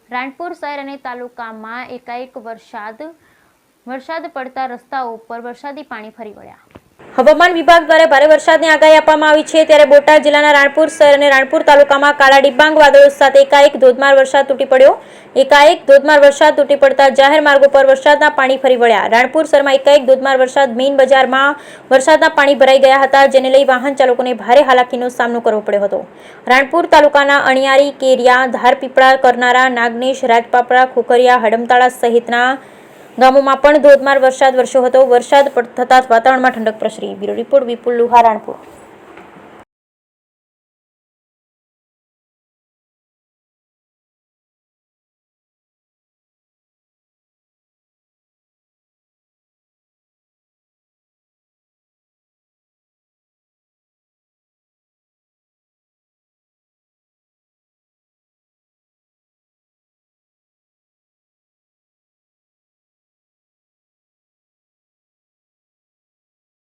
રાણપુર શહેર અને તાલુકામાં એકાએક વરસાદ પડતા રસ્તાઓ ઉપર વરસાદી પાણી ફરી વળ્યા। હવામાન વિભાગ દ્વારા ભારે વરસાદની આગાહી આપવામાં આવી છે, ત્યારે બોટાદ જિલ્લાના રાણપુર શહેર અને રાણપુર તાલુકામાં કાળા ડિબાંગ વાદળો સાથે એકાએક ધોધમાર વરસાદ તૂટી પડ્યો। એકાએક ધોધમાર વરસાદ તૂટી પડતા જાહેર માર્ગો પર વરસાદના પાણી ફરી વળ્યા। રાણપુર શહેરમાં એકાએક ધોધમાર વરસાદ મેઇન બજારમાં વરસાદના પાણી ભરાઈ ગયા હતા, જેને લઈ વાહન ચાલકોને ભારે હાલાકીનો સામનો કરવો પડ્યો હતો। રાણપુર તાલુકાના અણિયારી, કેરિયા, ધારપીપળા, કરનારા, નાગનેશ, રાજપાપડા, ખોખરિયા, હડમતાળા સહિતના ગામોમાં પણ ધોધમાર વરસાદ વરસ્યો હતો। વરસાદ થતાં વાતાવરણમાં ઠંડક પ્રસરી। બ્યુરો રિપોર્ટ વિપુલ લુહાર, રાણપુર।